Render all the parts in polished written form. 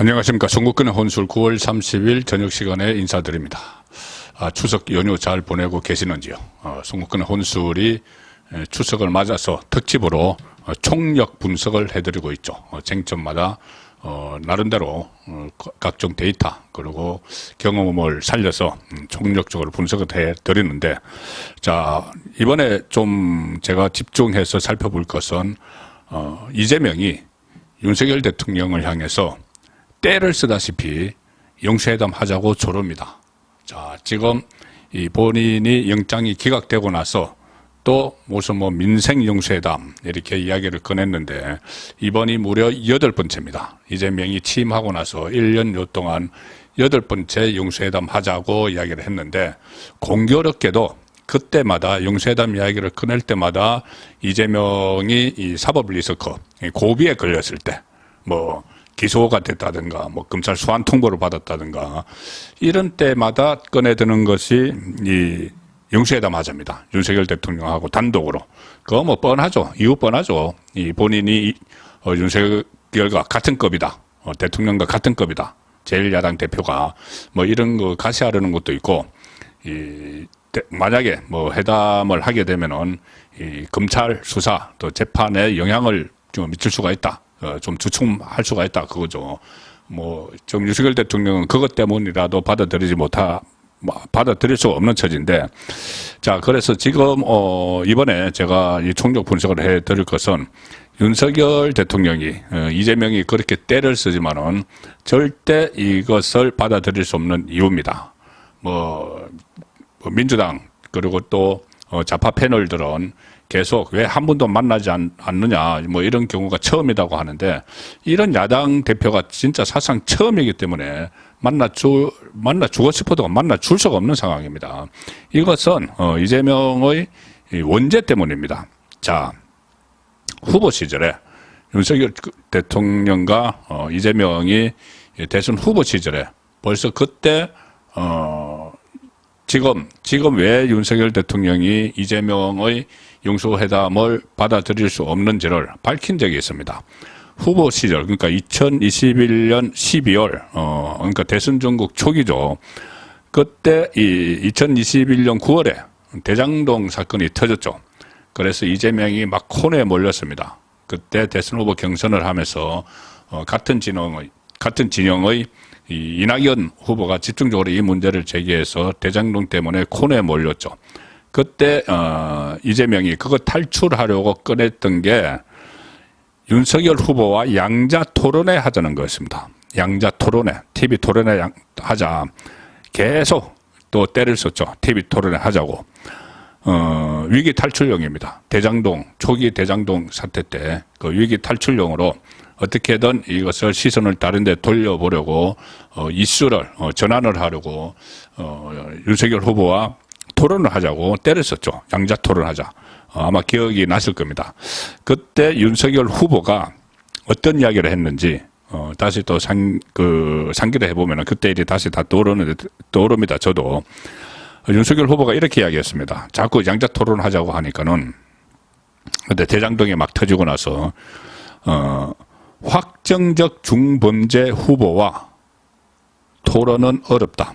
안녕하십니까. 송국근의 혼술 9월 30일 저녁 시간에 인사드립니다. 추석 연휴 잘 보내고 계시는지요? 송국근의 혼술이 추석을 맞아서 특집으로 총력 분석을 해드리고 있죠. 쟁점마다 나름대로 각종 데이터 그리고 경험을 살려서 총력적으로 분석을 해드리는데, 자, 이번에 좀 제가 집중해서 살펴볼 것은 이재명이 윤석열 대통령을 향해서 때를 쓰다시피 영수회담 하자고 조릅니다. 자, 지금 이 본인이 영장이 기각되고 나서 또 무슨 민생 영수회담 이렇게 이야기를 꺼냈는데, 이번이 무려 8번째입니다. 이재명이 취임하고 나서 1년 요 동안 8번째 영수회담 하자고 이야기를 했는데, 공교롭게도 그때마다 영수회담 이야기를 꺼낼 때마다 이재명이 이 사법리스크 고비에 걸렸을 때 기소가 됐다든가 검찰 소환 통보를 받았다든가 이런 때마다 꺼내드는 것이 이 영수회담 하자입니다. 윤석열 대통령하고 단독으로. 그거 뻔하죠. 이유 뻔하죠. 이 본인이 윤석열과 같은 급이다. 대통령과 같은 급이다. 제1야당 대표가 이런 거 가시하려는 것도 있고, 만약에 회담을 하게 되면은 이 검찰 수사 또 재판에 영향을 좀 미칠 수가 있다. 좀 주춤할 수가 있다. 그거죠. 좀 윤석열 대통령은 그것 때문이라도 받아들일 수가 없는 처지인데, 자, 그래서 지금, 이번에 제가 이 총력 분석을 해 드릴 것은 윤석열 대통령이, 이재명이 그렇게 때를 쓰지만은 절대 이것을 받아들일 수 없는 이유입니다. 민주당, 그리고 또, 좌파 패널들은 계속 왜 한 번도 만나지 않느냐, 이런 경우가 처음이라고 하는데, 이런 야당 대표가 진짜 사상 처음이기 때문에 만나주고 싶어도 만나줄 수가 없는 상황입니다. 이것은, 이재명의 원죄 때문입니다. 자, 후보 시절에 윤석열 대통령과 이재명이 대선 후보 시절에 벌써 그때, 지금 왜 윤석열 대통령이 이재명의 영수회담을 받아들일 수 없는지를 밝힌 적이 있습니다. 후보 시절, 그러니까 2021년 12월, 그러니까 대선 전국 초기죠. 그때 2021년 9월에 대장동 사건이 터졌죠. 그래서 이재명이 막 혼에 몰렸습니다. 그때 대선 후보 경선을 하면서 같은 진영의 이 이낙연 후보가 집중적으로 이 문제를 제기해서 대장동 때문에 콘에 몰렸죠. 그때 이재명이 그거 탈출하려고 꺼냈던 게 윤석열 후보와 양자 토론회 하자는 거였습니다. 양자 토론회, TV 토론회 하자. 계속 또 때를 썼죠. TV 토론회 하자고. 위기 탈출용입니다. 초기 대장동 사태 때 그 위기 탈출용으로 어떻게든 이것을 시선을 다른 데 돌려보려고 이슈를 전환을 하려고 윤석열 후보와 토론을 하자고 때를 썼죠. 양자 토론하자. 아마 기억이 나실 겁니다. 그때 윤석열 후보가 어떤 이야기를 했는지 다시 또 상기를 해보면 그때 일이 다시 다 떠오릅니다. 저도. 윤석열 후보가 이렇게 이야기했습니다. 자꾸 양자 토론하자고 하니까는, 근데 대장동이 막 터지고 나서 확정적 중범죄 후보와 토론은 어렵다.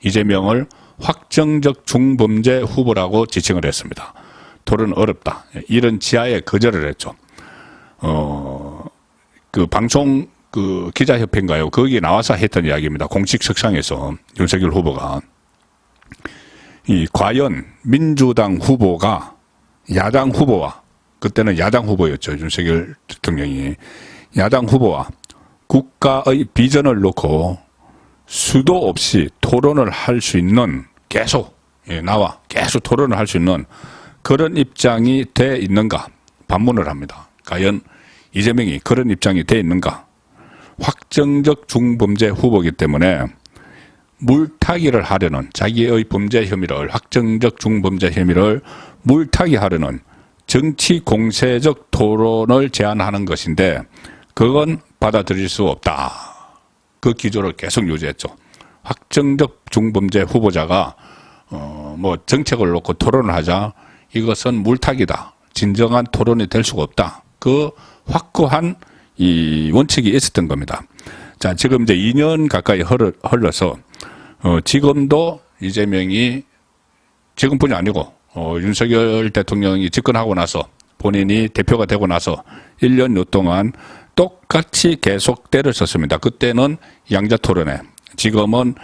이재명을 확정적 중범죄 후보라고 지칭을 했습니다. 토론은 어렵다. 이런 지하에 거절을 했죠. 방송 기자협회인가요? 거기 나와서 했던 이야기입니다. 공식 석상에서 윤석열 후보가 과연 민주당 후보가 야당 후보와, 그때는 야당 후보였죠. 윤석열 대통령이 야당 후보와 국가의 비전을 놓고 수도 없이 토론을 할 수 있는, 계속 토론을 할 수 있는 그런 입장이 돼 있는가 반문을 합니다. 과연 이재명이 그런 입장이 돼 있는가? 확정적 중범죄 후보이기 때문에 물타기를 하려는, 자기의 범죄 혐의를, 확정적 중범죄 혐의를 물타기 하려는 정치 공세적 토론을 제안하는 것인데, 그건 받아들일 수 없다. 그 기조를 계속 유지했죠. 확정적 중범죄 후보자가 정책을 놓고 토론을 하자, 이것은 물타기다. 진정한 토론이 될 수가 없다. 그 확고한 이 원칙이 있었던 겁니다. 자, 지금 이제 2년 가까이 흘러서, 지금도 이재명이 지금뿐이 아니고, 윤석열 대통령이 집권하고 나서 본인이 대표가 되고 나서 1년여 동안 똑같이 계속 때를 썼습니다. 그때는 양자토론회, 지금은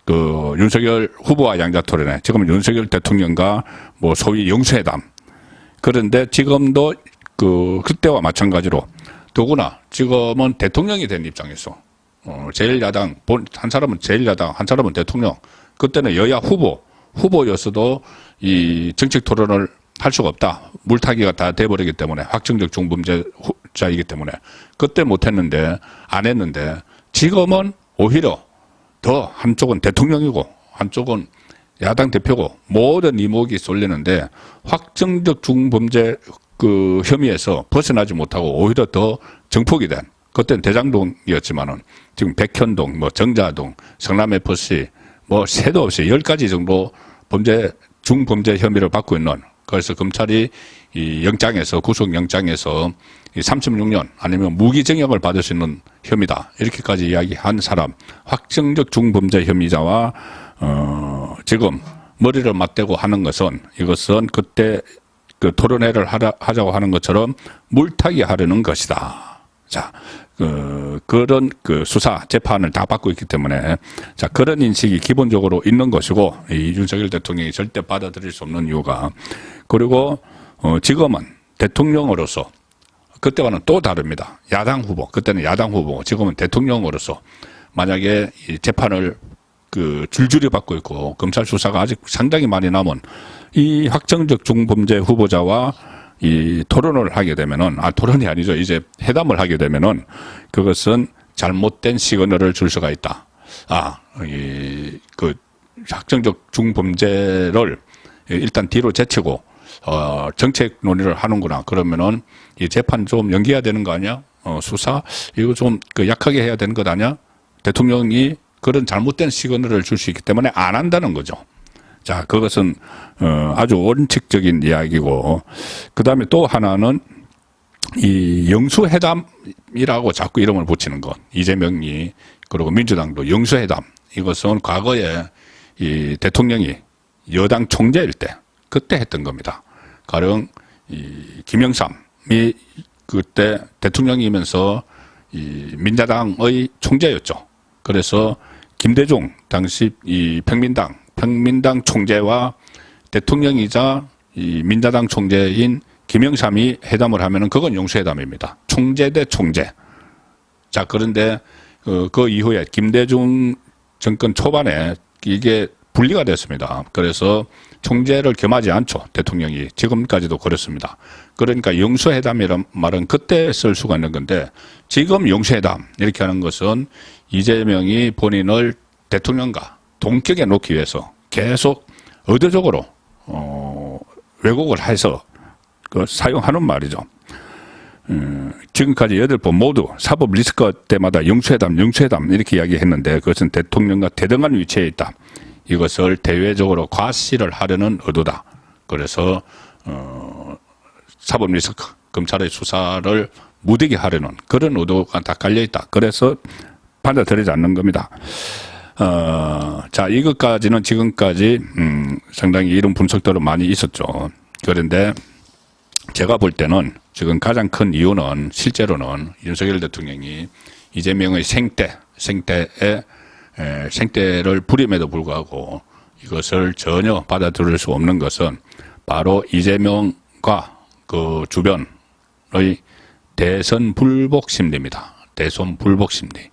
그 윤석열 후보와 양자토론회, 지금은 윤석열 대통령과 뭐 소위 영수회담. 그런데 지금도 그때와 마찬가지로 더구나 지금은 대통령이 된 입장에서 제1야당, 한 사람은 제1야당, 한 사람은 대통령. 그때는 여야 후보였어도 이 정책 토론을 할 수가 없다. 물타기가 다 돼버리기 때문에, 확정적 중범죄자이기 때문에. 그때 못했는데, 안 했는데, 지금은 오히려 더 한쪽은 대통령이고, 한쪽은 야당 대표고, 모든 이목이 쏠리는데, 확정적 중범죄 혐의에서 벗어나지 못하고, 오히려 더 정폭이 된, 그때는 대장동이었지만은, 지금 백현동, 뭐 정자동, 성남FC, 뭐 새도 없이 10가지 정도 중범죄 혐의를 받고 있는, 그래서 검찰이 이 영장에서, 구속영장에서 36년 아니면 무기징역을 받을 수 있는 혐의다. 이렇게까지 이야기한 사람, 확정적 중범죄 혐의자와, 지금 머리를 맞대고 하는 것은, 이것은 그때 그 토론회를 하자고 하는 것처럼 물타기 하려는 것이다. 자, 그런 수사, 재판을 다 받고 있기 때문에, 자, 그런 인식이 기본적으로 있는 것이고, 이 윤석열 대통령이 절대 받아들일 수 없는 이유가, 그리고, 지금은 대통령으로서, 그때와는 또 다릅니다. 야당 후보, 그때는 야당 후보, 지금은 대통령으로서, 만약에 이 재판을 줄줄이 받고 있고, 검찰 수사가 아직 상당히 많이 남은 이 확정적 중범죄 후보자와 이 토론을 하게 되면은, 토론이 아니죠. 이제 회담을 하게 되면은, 그것은 잘못된 시그널을 줄 수가 있다. 확정적 중범죄를 일단 뒤로 제치고, 정책 논의를 하는구나. 그러면은, 이 재판 좀 연기해야 되는 거 아니야? 수사? 이거 좀 약하게 해야 되는 것 아니야? 대통령이 그런 잘못된 시그널을 줄 수 있기 때문에 안 한다는 거죠. 자, 그것은 아주 원칙적인 이야기고, 그 다음에 또 하나는 이 영수회담이라고 자꾸 이름을 붙이는 것. 이재명이, 그리고 민주당도 영수회담. 이것은 과거에 이 대통령이 여당 총재일 때, 그때 했던 겁니다. 가령 이 김영삼이 그때 대통령이면서 이 민자당의 총재였죠. 그래서 김대중 당시 이 평민당 총재와 대통령이자 이 민자당 총재인 김영삼이 회담을 하면은 그건 영수회담입니다. 총재 대 총재. 자, 그런데 그 이후에 김대중 정권 초반에 이게 분리가 됐습니다. 그래서 총재를 겸하지 않죠. 대통령이. 지금까지도 그렇습니다. 그러니까 영수회담이란 말은 그때 쓸 수가 있는 건데, 지금 영수회담 이렇게 하는 것은 이재명이 본인을 대통령과 동격에 놓기 위해서 계속 의도적으로 왜곡을 해서 사용하는 말이죠. 지금까지 8번 모두 사법 리스크 때마다 영수회담 이렇게 이야기했는데, 그것은 대통령과 대등한 위치에 있다. 이것을 대외적으로 과시를 하려는 의도다. 그래서 사법 리스크, 검찰의 수사를 무디게 하려는 그런 의도가 다 깔려 있다. 그래서 받아들이지 않는 겁니다. 자, 이것까지는 지금까지 상당히 이런 분석들은 많이 있었죠. 그런데 제가 볼 때는 지금 가장 큰 이유는 실제로는 윤석열 대통령이 이재명의 생때를 부림에도 불구하고 이것을 전혀 받아들일 수 없는 것은 바로 이재명과 그 주변의 대선 불복 심리입니다. 대선 불복 심리.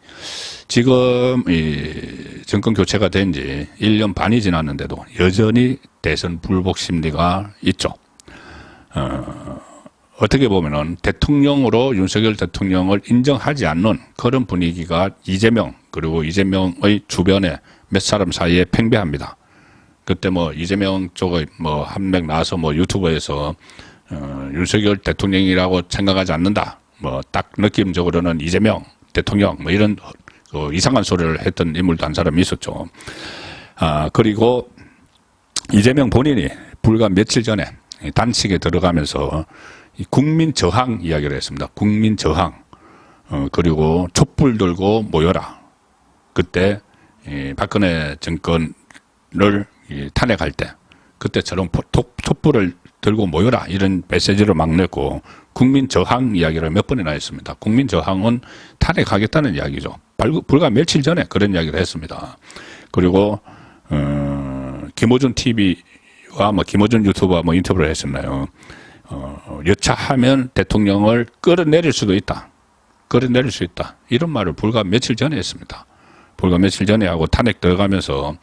지금 이 정권 교체가 된 지 1년 반이 지났는데도 여전히 대선 불복 심리가 있죠. 어떻게 보면은 대통령으로 윤석열 대통령을 인정하지 않는 그런 분위기가 이재명, 그리고 이재명의 주변에 몇 사람 사이에 팽배합니다. 그때 뭐 이재명 쪽의 뭐 한 명 나와서 뭐 유튜브에서 윤석열 대통령이라고 생각하지 않는다. 뭐 딱 느낌적으로는 이재명 대통령 뭐 이런 이상한 소리를 했던 인물도 한 사람이 있었죠. 그리고 이재명 본인이 불과 며칠 전에 단식에 들어가면서 국민 저항 이야기를 했습니다. 국민 저항. 그리고 촛불 들고 모여라. 그때 박근혜 정권을 탄핵할 때 그때처럼 촛불을 들고 모여라 이런 메시지를 막 냈고 국민 저항 이야기를 몇 번이나 했습니다. 국민 저항은 탄핵하겠다는 이야기죠. 불과 며칠 전에 그런 이야기를 했습니다. 그리고 김어준 TV와 김어준 유튜버와 인터뷰를 했었나요? 여차하면 대통령을 끌어내릴 수도 있다. 끌어내릴 수 있다. 이런 말을 불과 며칠 전에 했습니다. 불과 며칠 전에 하고 탄핵 들어가면서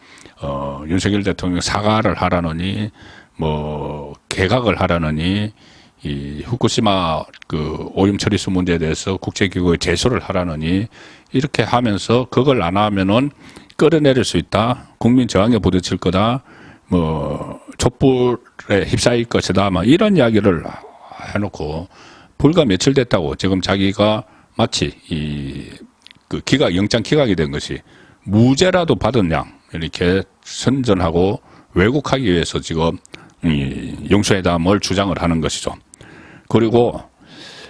윤석열 대통령 사과를 하라느니 개각을 하라느니 이 후쿠시마 오염 처리수 문제에 대해서 국제기구에 제소를 하라느니 이렇게 하면서 그걸 안 하면은 끌어내릴 수 있다. 국민 저항에 부딪힐 거다. 촛불에 휩싸일 것이다. 이런 이야기를 해놓고 불과 며칠 됐다고 지금 자기가 마치 영장 기각이 된 것이 무죄라도 받은 양 이렇게 선전하고 왜곡하기 위해서 지금 용서회담을 주장을 하는 것이죠. 그리고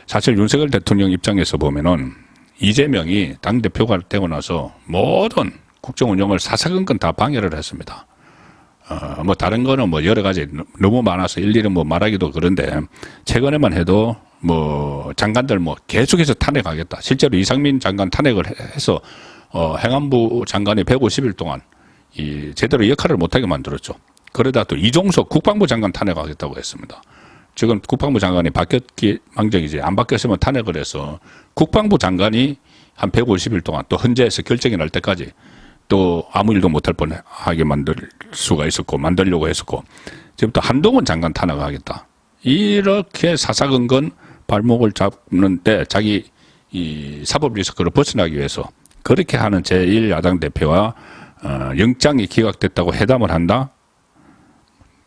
사실 윤석열 대통령 입장에서 보면은 이재명이 당대표가 되고 나서 모든 국정 운영을 사사건건 다 방해를 했습니다. 다른 거는 여러 가지 너무 많아서 일일이 말하기도 그런데 최근에만 해도 장관들 계속해서 탄핵하겠다. 실제로 이상민 장관 탄핵을 해서 행안부 장관이 150일 동안 제대로 역할을 못하게 만들었죠. 그러다 또 이종석 국방부 장관 탄핵하겠다고 했습니다. 지금 국방부 장관이 바뀌었기 망정이지 안 바뀌었으면 탄핵을 해서 국방부 장관이 한 150일 동안 또 헌재에서 결정이 날 때까지 또 아무 일도 못할 뻔하게 만들 수가 있었고 만들려고 했었고 지금 또 한동훈 장관 탄핵하겠다. 이렇게 사사건건 발목을 잡는데 자기 이 사법 리스크를 벗어나기 위해서 그렇게 하는 제1야당 대표와 영장이 기각됐다고 회담을 한다?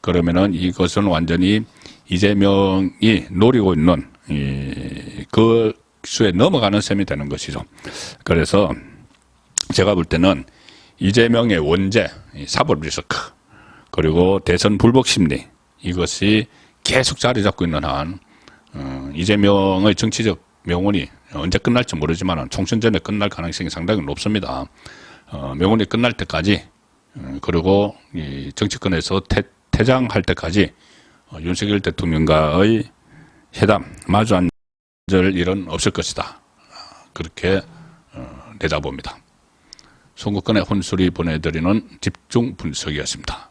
그러면은 이것은 완전히 이재명이 노리고 있는 그 수에 넘어가는 셈이 되는 것이죠. 그래서 제가 볼 때는 이재명의 원죄, 사법 리스크, 그리고 대선 불복 심리 이것이 계속 자리 잡고 있는 한 이재명의 정치적 명운이 언제 끝날지 모르지만 총선 전에 끝날 가능성이 상당히 높습니다. 명운이 끝날 때까지 그리고 이 정치권에서 퇴장할 때까지 윤석열 대통령과의 회담, 마주 앉을 일은 없을 것이다. 그렇게 내다봅니다. 송국근의 혼술이 보내드리는 집중 분석이었습니다.